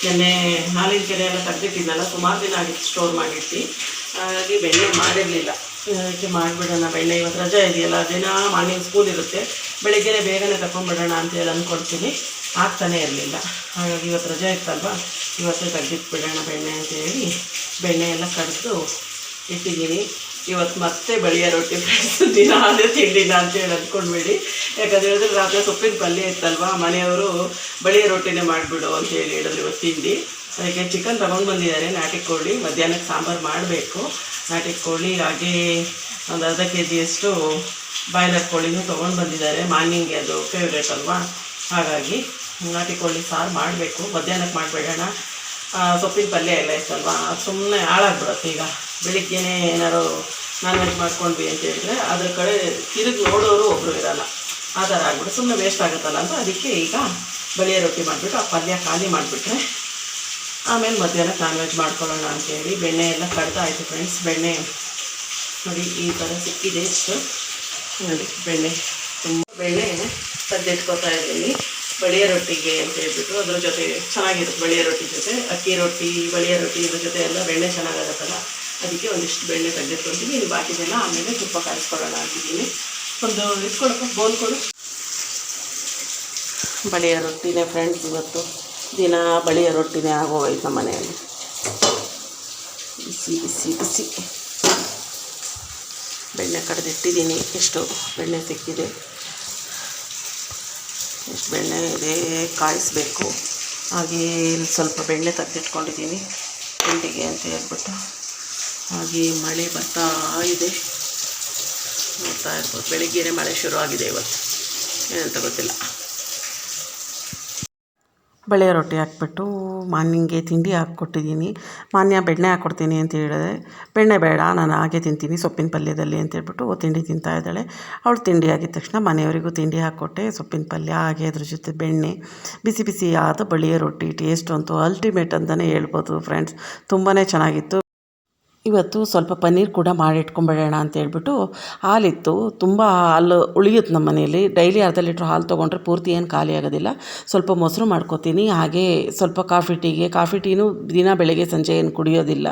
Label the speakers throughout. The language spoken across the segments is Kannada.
Speaker 1: ನೆನ್ನೆ ಹಾಲಿನ ಕೆನೆ ಎಲ್ಲ ತೆಗೆದಿಟ್ಟಿದ್ನಲ್ಲ, ಸುಮಾರು ದಿನ ಆಗಿತ್ತು ಸ್ಟೋರ್ ಮಾಡಿಟ್ಟು. ಹಾಗಾಗಿ ಬೆಣ್ಣೆ ಮಾಡಿರಲಿಲ್ಲ. ಅದಕ್ಕೆ ಮಾಡಿಬಿಡೋಣ ಬೆಣ್ಣೆ, ಇವತ್ತು ರಜೆ ಇದೆಯಲ್ಲ, ದಿನ ಮಾರ್ನಿಂಗ್ ಸ್ಕೂಲ್ ಇರುತ್ತೆ, ಬೆಳಿಗ್ಗೆ ಬೇಗನೆ ತಗೊಂಡ್ಬಿಡೋಣ ಅಂತೇಳಿ ಅಂದ್ಕೊಳ್ತೀನಿ. ಆಗ್ತಾನೇ ಇರಲಿಲ್ಲ. ಹಾಗಾಗಿ ಇವತ್ತು ರಜೆ ಇತ್ತಲ್ವ, ಇವತ್ತೇ ತೆಗೆದಿಟ್ಬಿಡೋಣ ಬೆಣ್ಣೆ ಅಂತೇಳಿ ಬೆಣ್ಣೆ ಎಲ್ಲ ಕಡಿದು ಇಟ್ಟಿದ್ದೀನಿ. ಇವತ್ತು ಮತ್ತೆ ಬಳಿಯ ರೊಟ್ಟಿ ದಿನ ಅದೇ ತಿಂಡಿನ ಅಂತೇಳಿ ಅಂದ್ಕೊಂಡ್ಬೇಡಿ. ಯಾಕಂದರೆ ಹೇಳಿದ್ರೆ ರಾತ್ರಿ ಸೊಪ್ಪಿನ ಪಲ್ಯ ಇತ್ತಲ್ವ, ಮನೆಯವರು ಬಳಿಯ ರೊಟ್ಟಿನೇ ಮಾಡಿಬಿಡು ಅಂತೇಳಿ ಹೇಳಿದ್ರು ಇವತ್ತು ತಿಂಡಿ. ಅದಕ್ಕೆ ಚಿಕನ್ ತೊಗೊಂಡು ಬಂದಿದ್ದಾರೆ, ನಾಟಿ ಕೋಳಿ. ಮಧ್ಯಾಹ್ನಕ್ಕೆ ಸಾಂಬಾರು ಮಾಡಬೇಕು. ನಾಟಿ ಕೋಳಿ ಹಾಗೆ ಒಂದು ಅರ್ಧ ಕೆಜಿಯಷ್ಟು ಬಾಯ್ಲರ್ ಕೋಳಿನೂ ತೊಗೊಂಡು ಬಂದಿದ್ದಾರೆ. ಮಾರ್ನಿಂಗ್ಗೆ ಅದು ಫೇವ್ರೇಟ್ ಅಲ್ವಾ, ಹಾಗಾಗಿ ನಾಟಿ ಕೋಳಿ ಸಾರು ಮಾಡಬೇಕು. ಮಧ್ಯಾಹ್ನಕ್ಕೆ ಮಾಡಿಬಿಡೋಣ. ಸೊಪ್ಪಿನ ಪಲ್ಯ ಎಲ್ಲ ಇತ್ತಲ್ವ, ಅದು ಸುಮ್ಮನೆ ಹಾಳಾಗ್ಬಿಡುತ್ತೆ. ಈಗ ಬೆಳಿಗ್ಗೆನೇ ಏನಾರು ನಾನ್ ವೆಜ್ ಮಾಡ್ಕೊಂಡ್ವಿ ಅಂತ ಹೇಳಿದ್ರೆ ಅದ್ರ ಕಡೆ ತಿರುಗಿ ನೋಡೋರು ಒಬ್ಬರು ಇರೋಲ್ಲ, ಆ ಥರ ಆಗ್ಬಿಟ್ಟು ಸುಮ್ಮನೆ ವೇಸ್ಟ್ ಆಗುತ್ತಲ್ಲ ಅಂತ ಅದಕ್ಕೆ ಈಗ ಬಳಿಯ ರೊಟ್ಟಿ ಮಾಡಿಬಿಟ್ಟು ಆ ಪಲ್ಯ ಖಾಲಿ ಮಾಡಿಬಿಟ್ರೆ ಆಮೇಲೆ ಮಧ್ಯಾಹ್ನಕ್ಕೆ ನಾನ್ ವೆಜ್ ಮಾಡ್ಕೊಳ್ಳೋಣ ಅಂತೇಳಿ ಬೆಣ್ಣೆ ಎಲ್ಲ ಕಡ್ದಾಯಿತು ಫ್ರೆಂಡ್ಸ್. ಬೆಣ್ಣೆ ನೋಡಿ ಈ ಥರ ಸಿಕ್ಕಿದೆ ಇಷ್ಟು. ನೋಡಿ ಬೆಣ್ಣೆ ತುಂಬ ಬೆಣ್ಣೆ ತೆಗೆದಿಟ್ಕೋತಾ ಇದ್ದೀನಿ ಬಳಿಯ ರೊಟ್ಟಿಗೆ ಅಂತ ಹೇಳ್ಬಿಟ್ಟು. ಅದ್ರ ಜೊತೆ ಚೆನ್ನಾಗಿರುತ್ತೆ ಬಳಿಯ ರೊಟ್ಟಿ ಜೊತೆ, ಅಕ್ಕಿ ರೊಟ್ಟಿ ಬಳಿಯ ರೊಟ್ಟಿ ಇದ್ರ ಜೊತೆ ಎಲ್ಲ ಬೆಣ್ಣೆ ಚೆನ್ನಾಗಾಗುತ್ತಲ್ಲ, ಅದಕ್ಕೆ ಒಂದಿಷ್ಟು ಬೆಣ್ಣೆ ತೆಗೆದಿಟ್ಕೊಳ್ತೀನಿ. ಇನ್ನು ಬಾಕಿದೆಲ್ಲ ಆಮೇಲೆ ತುಪ್ಪ ಕಾಯಿಸ್ಕೊಳ್ಳೋಣ ಅಂತಿದ್ದೀನಿ. ಒಂದು ಇಟ್ಕೊಳಕ್ಕೆ ಬೋಲ್ ಕೊಡು. ಬಳಿಯ ರೊಟ್ಟಿನೇ ಫ್ರೆಂಡ್ಸ್, ಇವತ್ತು ದಿನ ಬಳಿಯ ರೊಟ್ಟಿನೇ ಆಗೋಗೈತೆ ನಮ್ಮ ಮನೆಯಲ್ಲಿ. ಬಿಸಿ ಬಿಸಿ ಬಿಸಿ ಬೆಣ್ಣೆ ಕಡ್ದಿಟ್ಟಿದ್ದೀನಿ. ಎಷ್ಟು ಬೆಣ್ಣೆ ಸಿಕ್ಕಿದೆ, ಎಷ್ಟು ಬೆಣ್ಣೆ ಇದೆ ಕಾಯಿಸಬೇಕು. ಹಾಗೆ ಇಲ್ಲಿ ಸ್ವಲ್ಪ ಬೆಣ್ಣೆ ತೆಗೆದಿಟ್ಕೊಂಡಿದ್ದೀನಿ ತಿಂಡಿಗೆ ಅಂತ ಹೇಳ್ಬಿಟ್ಟು. ಹಾಗೆ ಮಳೆ ಬರ್ತಾ ಇದೆ, ನೋಡ್ತಾ ಇರ್ಬೋದು. ಬೆಳಿಗ್ಗೆನೇ ಮಳೆ ಶುರು ಆಗಿದೆ ಇವತ್ತು, ಏನಂತ ಗೊತ್ತಿಲ್ಲ. ಬಳೆಯ ರೊಟ್ಟಿ ಹಾಕ್ಬಿಟ್ಟು ಮಾರ್ನಿಂಗ್ಗೆ ತಿಂಡಿ ಹಾಕ್ಕೊಟ್ಟಿದ್ದೀನಿ. ಮಾನ್ಯ ಬೆಣ್ಣೆ ಹಾಕ್ಕೊಡ್ತೀನಿ ಅಂತ ಹೇಳಿದೆ. ಬೆಣ್ಣೆ ಬೇಡ, ನಾನು ಹಾಗೆ ತಿಂತೀನಿ ಸೊಪ್ಪಿನ ಪಲ್ಯದಲ್ಲಿ ಅಂತೇಳ್ಬಿಟ್ಟು ತಿಂಡಿ ತಿಂತಾ ಇದ್ದಾಳೆ. ಅವಳು ತಿಂಡಿ ಆಗಿದ ತಕ್ಷಣ ಮನೆಯವರಿಗೂ ತಿಂಡಿ ಹಾಕ್ಕೊಟ್ಟೆ. ಸೊಪ್ಪಿನ ಪಲ್ಯ ಹಾಗೆ ಅದ್ರ ಜೊತೆ ಬೆಣ್ಣೆ, ಬಿಸಿ ಬಿಸಿ ಆದ ಬಳಿಯ ರೊಟ್ಟಿ. ಟೇಸ್ಟ್ ಅಂತೂ ಅಲ್ಟಿಮೇಟ್ ಅಂತಲೇ ಹೇಳ್ಬೋದು ಫ್ರೆಂಡ್ಸ್, ತುಂಬಾ ಚೆನ್ನಾಗಿತ್ತು. ಇವತ್ತು ಸ್ವಲ್ಪ ಪನ್ನೀರ್ ಕೂಡ ಮಾಡಿಟ್ಕೊಂಬಿಡೋಣ ಅಂತೇಳ್ಬಿಟ್ಟು ಹಾಲಿತ್ತು. ತುಂಬ ಹಾಲು ಉಳಿಯುತ್ತೆ ನಮ್ಮ ಮನೆಯಲ್ಲಿ. ಡೈಲಿ ಅರ್ಧ ಲೀಟ್ರ್ ಹಾಲು ತೊಗೊಂಡ್ರೆ ಪೂರ್ತಿ ಏನು ಖಾಲಿ ಆಗೋದಿಲ್ಲ. ಸ್ವಲ್ಪ ಮೊಸರು ಮಾಡ್ಕೊತೀನಿ. ಹಾಗೆ ಸ್ವಲ್ಪ ಕಾಫಿ ಟೀನೂ ದಿನ ಬೆಳಗ್ಗೆ ಸಂಜೆ ಏನು ಕುಡಿಯೋದಿಲ್ಲ.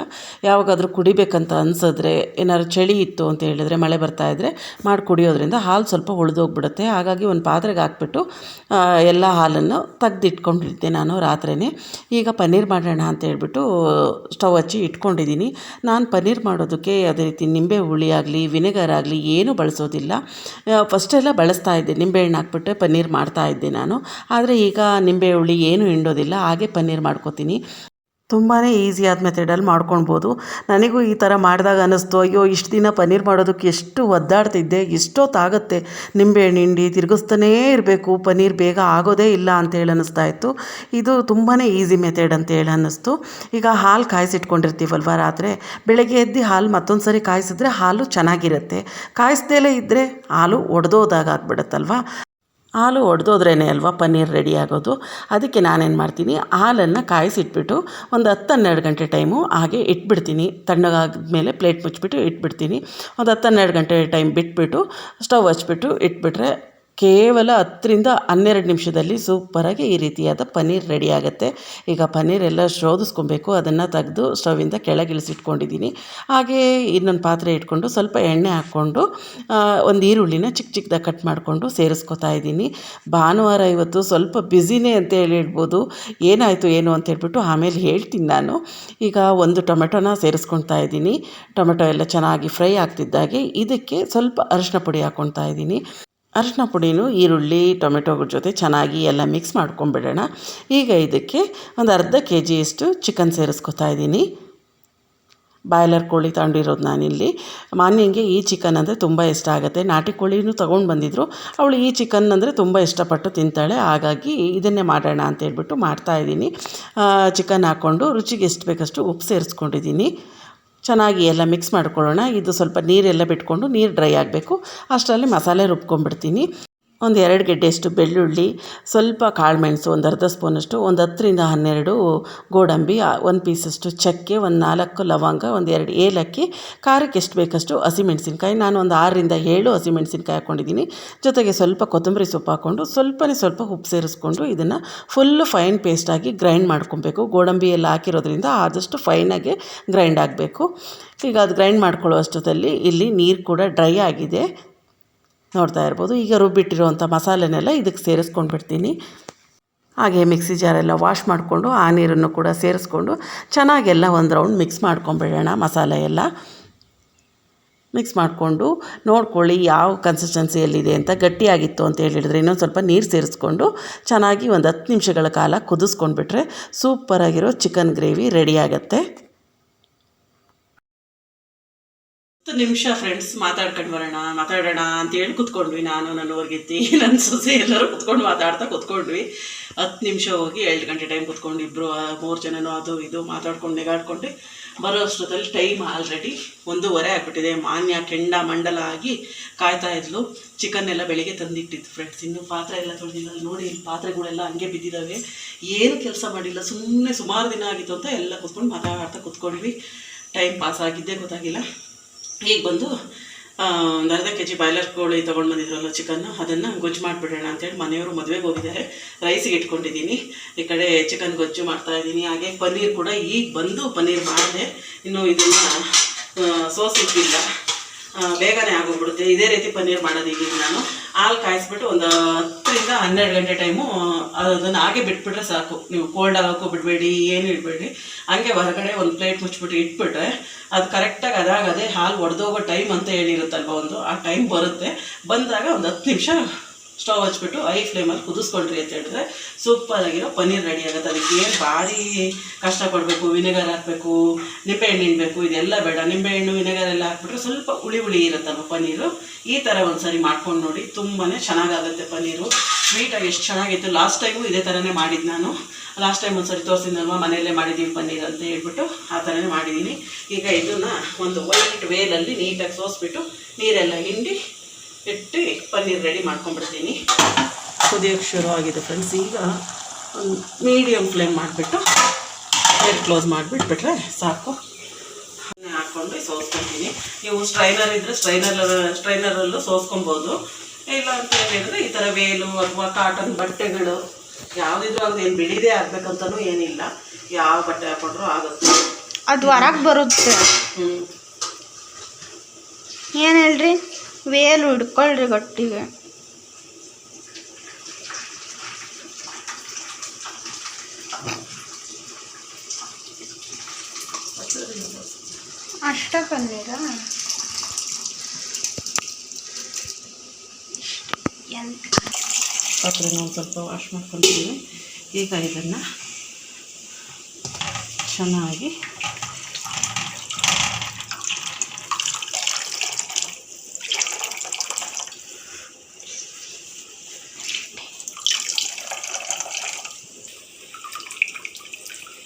Speaker 1: ಯಾವಾಗಾದರೂ ಕುಡಿಬೇಕಂತ ಅನಿಸಿದ್ರೆ, ಏನಾದ್ರು ಚಳಿ ಇತ್ತು ಅಂತ ಹೇಳಿದ್ರೆ, ಮಳೆ ಬರ್ತಾಯಿದ್ರೆ ಮಾಡಿ ಕುಡಿಯೋದ್ರಿಂದ ಹಾಲು ಸ್ವಲ್ಪ ಉಳಿದೋಗ್ಬಿಡುತ್ತೆ. ಹಾಗಾಗಿ ಒಂದು ಪಾತ್ರೆಗೆ ಹಾಕ್ಬಿಟ್ಟು ಎಲ್ಲ ಹಾಲನ್ನು ತೆಗೆದಿಟ್ಕೊಂಡಿದ್ದೆ ನಾನು ರಾತ್ರಿಯೇ. ಈಗ ಪನ್ನೀರ್ ಮಾಡೋಣ ಅಂತೇಳ್ಬಿಟ್ಟು ಸ್ಟವ್ ಹಚ್ಚಿ ಇಟ್ಕೊಂಡಿದ್ದೀನಿ. ನಾನು ಪನ್ನೀರ್ ಮಾಡೋದಕ್ಕೆ ಅದೇ ರೀತಿ ನಿಂಬೆ ಹುಳಿ ಆಗಲಿ ವಿನೆಗರ್ ಆಗಲಿ ಏನೂ ಬಳಸೋದಿಲ್ಲ. ಫಸ್ಟೆಲ್ಲ ಬಳಸ್ತಾ ಇದ್ದೆ, ನಿಂಬೆಹಣ್ಣು ಹಾಕ್ಬಿಟ್ಟು ಪನ್ನೀರ್ ಮಾಡ್ತಾಯಿದ್ದೆ ನಾನು. ಆದರೆ ಈಗ ನಿಂಬೆ ಹುಳಿ ಏನೂ ಹಿಂಡೋದಿಲ್ಲ, ಹಾಗೆ ಪನ್ನೀರ್ ಮಾಡ್ಕೋತೀನಿ. ತುಂಬಾ ಈಸಿಯಾದ ಮೆಥಡಲ್ಲಿ ಮಾಡ್ಕೊಳ್ಬೋದು. ನನಗೂ ಈ ಥರ ಮಾಡಿದಾಗ ಅನ್ನಿಸ್ತು, ಅಯ್ಯೋ ಇಷ್ಟು ದಿನ ಪನ್ನೀರ್ ಮಾಡೋದಕ್ಕೆ ಎಷ್ಟು ಒದ್ದಾಡ್ತಿದ್ದೆ, ಎಷ್ಟೊತ್ತಾಗುತ್ತೆ ನಿಂಬೆಹಣ್ಣು ಹಿಂಡಿ ತಿರುಗಿಸ್ತಾನೇ ಇರಬೇಕು, ಪನ್ನೀರ್ ಬೇಗ ಆಗೋದೇ ಇಲ್ಲ ಅಂತೇಳಿ ಅನ್ನಿಸ್ತಾ ಇತ್ತು. ಇದು ತುಂಬಾ ಈಸಿ ಮೆಥಡ್ ಅಂತೇಳಿ ಅನ್ನಿಸ್ತು. ಈಗ ಹಾಲು ಕಾಯಿಸಿಟ್ಕೊಂಡಿರ್ತೀವಲ್ವ ರಾತ್ರಿ, ಬೆಳಗ್ಗೆ ಎದ್ದು ಹಾಲು ಮತ್ತೊಂದು ಸರಿ ಕಾಯಿಸಿದ್ರೆ ಹಾಲು ಚೆನ್ನಾಗಿರುತ್ತೆ. ಕಾಯಿಸ್ದೇಲೇ ಇದ್ದರೆ ಹಾಲು ಒಡೆದೋದಾಗ ಆಗ್ಬಿಡುತ್ತಲ್ವ. ಹಾಲು ಒಡೆದೋದ್ರೇ ಅಲ್ವಾ ಪನ್ನೀರ್ ರೆಡಿ ಆಗೋದು. ಅದಕ್ಕೆ ನಾನೇನು ಮಾಡ್ತೀನಿ, ಹಾಲನ್ನು ಕಾಯಿಸಿಟ್ಬಿಟ್ಟು ಒಂದು 10-12 ಗಂಟೆ ಟೈಮು ಹಾಗೆ ಇಟ್ಬಿಡ್ತೀನಿ. ತಣ್ಣಗಾದ್ಮೇಲೆ ಪ್ಲೇಟ್ ಮುಚ್ಚಿಬಿಟ್ಟು ಇಟ್ಬಿಡ್ತೀನಿ. ಒಂದು 10-12 ಗಂಟೆ ಟೈಮ್ ಬಿಟ್ಬಿಟ್ಟು ಸ್ಟವ್ ಹಚ್ಬಿಟ್ಟು ಇಟ್ಬಿಟ್ರೆ ಕೇವಲ 10-12 ನಿಮಿಷದಲ್ಲಿ ಸೂಪರಾಗಿ ಈ ರೀತಿಯಾದ ಪನ್ನೀರ್ ರೆಡಿ ಆಗುತ್ತೆ. ಈಗ ಪನ್ನೀರ್ ಎಲ್ಲ ಶೋಧಿಸ್ಕೊಬೇಕು, ಅದನ್ನು ತೆಗೆದು ಸ್ಟವಿಂದ ಕೆಳಗಿಳಿಸಿಟ್ಕೊಂಡಿದ್ದೀನಿ. ಹಾಗೇ ಇನ್ನೊಂದು ಪಾತ್ರೆ ಇಟ್ಕೊಂಡು ಸ್ವಲ್ಪ ಎಣ್ಣೆ ಹಾಕ್ಕೊಂಡು ಒಂದು ಈರುಳ್ಳಿನ ಚಿಕ್ಕ ಚಿಕ್ಕದಾಗಿ ಕಟ್ ಮಾಡಿಕೊಂಡು ಸೇರಿಸ್ಕೊತಾ ಇದ್ದೀನಿ. ಭಾನುವಾರ ಇವತ್ತು ಸ್ವಲ್ಪ ಬ್ಯುಸಿನೇ ಅಂತ ಹೇಳ್ಬೋದು. ಏನಾಯಿತು ಏನು ಅಂತ ಹೇಳ್ಬಿಟ್ಟು ಆಮೇಲೆ ಹೇಳ್ತೀನಿ ನಾನು. ಈಗ ಒಂದು ಟೊಮೆಟೊನ ಸೇರಿಸ್ಕೊಳ್ತಾ ಇದ್ದೀನಿ. ಟೊಮೆಟೊ ಎಲ್ಲ ಚೆನ್ನಾಗಿ ಫ್ರೈ ಆಗ್ತಿದ್ದಾಗೆ ಇದಕ್ಕೆ ಸ್ವಲ್ಪ ಅರಿಶಿನ ಪುಡಿ ಹಾಕ್ಕೊಳ್ತಾ ಇದ್ದೀನಿ. ಅರಿಶಿನ ಪುಡಿನೂ ಈರುಳ್ಳಿ ಟೊಮೆಟೊಗಳ ಜೊತೆ ಚೆನ್ನಾಗಿ ಎಲ್ಲ ಮಿಕ್ಸ್ ಮಾಡ್ಕೊಂಬಿಡೋಣ. ಈಗ ಇದಕ್ಕೆ ಒಂದು ಅರ್ಧ ಕೆಜಿಯಷ್ಟು ಚಿಕನ್ ಸೇರಿಸ್ಕೊತಾ ಇದ್ದೀನಿ. ಬಾಯ್ಲರ್ ಕೋಳಿ ತಗೊಂಡಿರೋದು ನಾನಿಲ್ಲಿ. ಮಾನ್ಯಂಗೆ ಈ ಚಿಕನ್ ಅಂದರೆ ತುಂಬ ಇಷ್ಟ ಆಗುತ್ತೆ. ನಾಟಿ ಕೋಳಿನೂ ತೊಗೊಂಡು ಬಂದಿದ್ದರು. ಅವಳು ಈ ಚಿಕನ್ ಅಂದರೆ ತುಂಬ ಇಷ್ಟಪಟ್ಟು ತಿಂತಾಳೆ. ಹಾಗಾಗಿ ಇದನ್ನೇ ಮಾಡೋಣ ಅಂತೇಳ್ಬಿಟ್ಟು ಮಾಡ್ತಾಯಿದ್ದೀನಿ. ಚಿಕನ್ ಹಾಕ್ಕೊಂಡು ರುಚಿಗೆ ಎಷ್ಟು ಬೇಕಷ್ಟು ಉಪ್ಪು ಸೇರಿಸ್ಕೊಂಡಿದ್ದೀನಿ. ಚೆನ್ನಾಗಿ ಎಲ್ಲ ಮಿಕ್ಸ್ ಮಾಡ್ಕೊಳ್ಳೋಣ. ಇದು ಸ್ವಲ್ಪ ನೀರೆಲ್ಲ ಬಿಟ್ಕೊಂಡು ನೀರು ಡ್ರೈ ಆಗಬೇಕು. ಅಷ್ಟರಲ್ಲಿ ಮಸಾಲೆ ರುಬ್ಕೊಂಡ್ಬಿಡ್ತೀನಿ. ಒಂದು 2 ಗೆಡ್ಡೆಯಷ್ಟು ಬೆಳ್ಳುಳ್ಳಿ, ಸ್ವಲ್ಪ ಕಾಳುಮೆಣಸು, ಒಂದು ಅರ್ಧ ಸ್ಪೂನಷ್ಟು, ಒಂದು 10ರಿಂದ 12 ಗೋಡಂಬಿ, 1 ಪೀಸಷ್ಟು ಚಕ್ಕೆ, ಒಂದು 4 ಲವಂಗ, ಒಂದು 2 ಏಲಕ್ಕಿ, ಖಾರಕ್ಕೆ ಎಷ್ಟು ಬೇಕಷ್ಟು ಹಸಿಮೆಣಸಿನ್ಕಾಯಿ. ನಾನು ಒಂದು 6ರಿಂದ 7 ಹಸಿಮೆಣಸಿನ್ಕಾಯಿ ಹಾಕ್ಕೊಂಡಿದ್ದೀನಿ. ಜೊತೆಗೆ ಸ್ವಲ್ಪ ಕೊತ್ತಂಬರಿ ಸೊಪ್ಪು ಹಾಕ್ಕೊಂಡು ಸ್ವಲ್ಪ ಉಪ್ಪು ಸೇರಿಸ್ಕೊಂಡು ಇದನ್ನು ಫುಲ್ಲು ಫೈನ್ ಪೇಸ್ಟಾಗಿ ಗ್ರೈಂಡ್ ಮಾಡ್ಕೊಬೇಕು. ಗೋಡಂಬಿ ಎಲ್ಲ ಹಾಕಿರೋದ್ರಿಂದ ಆದಷ್ಟು ಫೈನಾಗಿ ಗ್ರೈಂಡ್ ಆಗಬೇಕು. ಈಗ ಅದು ಗ್ರೈಂಡ್ ಮಾಡ್ಕೊಳ್ಳೋ ಅಷ್ಟೊತ್ತಲ್ಲಿ ಇಲ್ಲಿ ನೀರು ಕೂಡ ಡ್ರೈ ಆಗಿದೆ, ನೋಡ್ತಾ ಇರ್ಬೋದು. ಈಗ ರುಬ್ಬಿಟ್ಟಿರುವಂಥ ಮಸಾಲೆನೆಲ್ಲ ಇದಕ್ಕೆ ಸೇರಿಸ್ಕೊಂಡು ಬಿಡ್ತೀನಿ. ಹಾಗೆ ಮಿಕ್ಸಿ ಜಾರೆಲ್ಲ ವಾಶ್ ಮಾಡಿಕೊಂಡು ಆ ನೀರನ್ನು ಕೂಡ ಸೇರಿಸ್ಕೊಂಡು ಚೆನ್ನಾಗೆಲ್ಲ ಒಂದು ರೌಂಡ್ ಮಿಕ್ಸ್ ಮಾಡ್ಕೊಂಬಿಡೋಣ. ಮಸಾಲೆ ಎಲ್ಲ ಮಿಕ್ಸ್ ಮಾಡಿಕೊಂಡು ನೋಡ್ಕೊಳ್ಳಿ ಯಾವ ಕನ್ಸಿಸ್ಟೆನ್ಸಿಯಲ್ಲಿದೆ ಅಂತ. ಗಟ್ಟಿಯಾಗಿತ್ತು ಅಂತ ಹೇಳಿದರೆ ಇನ್ನೊಂದು ಸ್ವಲ್ಪ ನೀರು ಸೇರಿಸ್ಕೊಂಡು ಚೆನ್ನಾಗಿ ಒಂದು 10 ನಿಮಿಷಗಳ ಕಾಲ ಕುದಿಸ್ಕೊಂಡ್ಬಿಟ್ರೆ ಸೂಪರಾಗಿರೋ ಚಿಕನ್ ಗ್ರೇವಿ ರೆಡಿ ಆಗುತ್ತೆ. 10 ನಿಮಿಷ ಫ್ರೆಂಡ್ಸ್ ಮಾತಾಡೋಣ ಅಂತೇಳಿ ಕೂತ್ಕೊಂಡ್ವಿ. ನಾನು ನನ್ನ ಹೊರ್ಗೆತ್ತಿ ನನ್ನ ಸೊಸೆ ಎಲ್ಲರೂ ಕೂತ್ಕೊಂಡು ಕೂತ್ಕೊಂಡ್ವಿ. 10 ನಿಮಿಷ ಹೋಗಿ 2 ಗಂಟೆ ಟೈಮ್ ಕೂತ್ಕೊಂಡು ಇಬ್ಬರು 3 ಜನನೂ ಅದು ಇದು ಮಾತಾಡ್ಕೊಂಡು ನೆಗಾಡ್ಕೊಂಡು ಬರೋ ಅಷ್ಟೊತ್ತಲ್ಲಿ ಟೈಮ್ ಆಲ್ರೆಡಿ 1:30 ಆಗಿಬಿಟ್ಟಿದೆ. ಮಾನ್ಯ ಕೆಂಡ ಮಂಡಲ ಆಗಿ ಕಾಯ್ತಾ ಇದ್ಲು. ಚಿಕನ್ ಎಲ್ಲ ಬೆಳಿಗ್ಗೆ ತಂದಿಟ್ಟಿದ್ದು ಫ್ರೆಂಡ್ಸ್. ಇನ್ನೂ ಪಾತ್ರೆ ಎಲ್ಲ ತೊಳೆದಿಲ್ಲ. ನೋಡಿ ಇಲ್ಲಿ ಪಾತ್ರೆಗಳೆಲ್ಲ ಹಂಗೆ ಬಿದ್ದಿದ್ದಾವೆ. ಏನು ಕೆಲಸ ಮಾಡಿಲ್ಲ, ಸುಮ್ಮನೆ ಸುಮಾರು ದಿನ ಆಗಿತ್ತು ಅಂತ ಎಲ್ಲ ಕೂತ್ಕೊಂಡು ಮಾತಾಡ್ತಾ ಕೂತ್ಕೊಂಡ್ವಿ. ಟೈಮ್ ಪಾಸ್ ಆಗಿದ್ದೇ ಗೊತ್ತಾಗಿಲ್ಲ. ಈಗ ಬಂದು ಒಂದು ಅರ್ಧ kg ಬಾಯ್ಲರ್ ಕೋಳಿ ತೊಗೊಂಡು ಬಂದಿದ್ರಲ್ಲ ಚಿಕನ್ನು, ಅದನ್ನು ಗೊಜ್ಜು ಮಾಡಿಬಿಡೋಣ ಅಂತೇಳಿ ಮನೆಯವರು ಮದುವೆಗೆ ಹೋಗಿದ್ದಾರೆ. ರೈಸಿಗೆ ಇಟ್ಕೊಂಡಿದ್ದೀನಿ. ಈ ಕಡೆ ಚಿಕನ್ ಗೊಜ್ಜು ಮಾಡ್ತಾಯಿದ್ದೀನಿ. ಹಾಗೆ ಪನ್ನೀರ್ ಕೂಡ ಈಗ ಬಂದು ಪನ್ನೀರ್ ಮಾಡಿದೆ. ಇನ್ನು ಇದನ್ನು ಸೋಸಿಟ್ಟಿಲ್ಲ, ಬೇಗನೆ ಆಗೋಗ್ಬಿಡುತ್ತೆ. ಇದೇ ರೀತಿ ಪನ್ನೀರ್ ಮಾಡೋದು. ಈಗ ನಾನು ಹಾಲು ಕಾಯಿಸ್ಬಿಟ್ಟು ಒಂದು 10ರಿಂದ 12 ಗಂಟೆ ಟೈಮು ಅದನ್ನು ಹಾಗೆ ಬಿಟ್ಬಿಟ್ರೆ ಸಾಕು. ನೀವು ಕೋಲ್ಡ್ ಆಗೋಕ್ಕೂ ಬಿಡಬೇಡಿ, ಏನು ಇಡಬೇಡಿ. ಹಂಗೆ ಹೊರಗಡೆ ಒಂದು ಪ್ಲೇಟ್ ಮುಚ್ಚಿಬಿಟ್ಟು ಇಟ್ಬಿಟ್ರೆ ಅದು ಕರೆಕ್ಟಾಗಿ ಅದೇ ಹಾಲು ಒಡೆದೋಗೋ ಟೈಮ್ ಅಂತ ಹೇಳಿರುತ್ತಲ್ವ ಆ ಟೈಮ್ ಬರುತ್ತೆ. ಬಂದಾಗ ಒಂದು 10 ನಿಮಿಷ ಸ್ಟವ್ ಹಚ್ಬಿಟ್ಟು ಐ ಫ್ಲೇಮಲ್ಲಿ ಕುದಿಸ್ಕೊಂಡ್ರಿ ಅಂತ ಹೇಳಿದ್ರೆ ಸೂಪರಾಗಿರೋ ಪನ್ನೀರ್ ರೆಡಿ ಆಗುತ್ತೆ. ಅದಕ್ಕೆ ಏನು ಭಾರಿ ಕಷ್ಟಪಡಬೇಕು, ವಿನೆಗರ್ ಹಾಕಬೇಕು, ನಿಂಬೆಹಣ್ಣು ಹಿಂಡಬೇಕು, ಇದೆಲ್ಲ ಬೇಡ. ನಿಂಬೆಹಣ್ಣು ವಿನೆಗರ್ ಎಲ್ಲ ಹಾಕ್ಬಿಟ್ರೆ ಸ್ವಲ್ಪ ಹುಳಿ ಇರುತ್ತಲ್ವ ಪನ್ನೀರು. ಈ ಥರ ಒಂದು ಸಾರಿ ಮಾಡ್ಕೊಂಡು ನೋಡಿ, ತುಂಬಾ ಚೆನ್ನಾಗಾಗುತ್ತೆ ಪನ್ನೀರು. ಸ್ವೀಟಾಗಿ ಎಷ್ಟು ಚೆನ್ನಾಗಿತ್ತು. ಲಾಸ್ಟ್ ಟೈಮು ಇದೇ ಥರನೇ ಮಾಡಿದ್ದು ನಾನು. ಲಾಸ್ಟ್ ಟೈಮ್ ಒಂದು ಸರಿ ತೋರಿಸಿದ್ನಲ್ವ, ಮನೆಯಲ್ಲೇ ಮಾಡಿದ್ದೀವಿ ಪನ್ನೀರ್ ಅಂತ ಹೇಳ್ಬಿಟ್ಟು ಆ ಥರನೇ ಮಾಡಿದ್ದೀನಿ. ಈಗ ಇದನ್ನು ಒಂದು ವೈಟ್ ವೇಲಲ್ಲಿ ನೀಟಾಗಿ ಸೋಸ್ಬಿಟ್ಟು ನೀರೆಲ್ಲ ಹಿಂಡಿ ಇಟ್ಟು ಪನ್ನೀರ್ ರೆಡಿ ಮಾಡ್ಕೊಂಡ್ಬಿಡ್ತೀನಿ. ಕುದಿಯೋಕ್ಕೆ ಶುರು ಆಗಿದೆ ಫ್ರೆಂಡ್ಸ್. ಈಗ ಒಂದು ಮೀಡಿಯಮ್ ಫ್ಲೇಮ್ ಮಾಡಿಬಿಟ್ಟು ಏರ್ ಕ್ಲೋಸ್ ಮಾಡಿಬಿಟ್ಬಿಟ್ರೆ ಸಾಕು. ಹಾಕ್ಕೊಂಡು ಸೋಸ್ಕೊತೀನಿ. ನೀವು ಸ್ಟ್ರೈನರ್ ಇದ್ದರೆ ಸ್ಟ್ರೈನರಲ್ಲೂ ಸೋಸ್ಕೊಬೋದು. ಇಲ್ಲ ಅಂತ ಹೇಳಿದರೆ ಈ ಥರ ವೇಲು ಅಥವಾ ಕಾಟನ್ ಬಟ್ಟೆಗಳು ಯಾವುದಿದ್ರು ಅದು ಏನು ಬಿಡಿದೇ ಆಗಬೇಕಂತನೂ ಏನಿಲ್ಲ. ಯಾವ ಬಟ್ಟೆ ಹಾಕೊಂಡ್ರೂ ಆಗುತ್ತೆ.
Speaker 2: ಅದು ಹೊರಗೆ ಬರುತ್ತೆ. ಏನು ಹೇಳ್ರಿ, ವೇಲು ಹಿಡ್ಕೊಳ್ರಿ ಗಟ್ಟಿಗೆ. ಅಷ್ಟಕ್ಕಂದಿರ
Speaker 1: ಪಾತ್ರೆ ನಾವು ಸ್ವಲ್ಪ ವಾಶ್ ಮಾಡ್ಕೊಳ್ತೀವಿ. ಈಗ ಇದನ್ನು ಚೆನ್ನಾಗಿ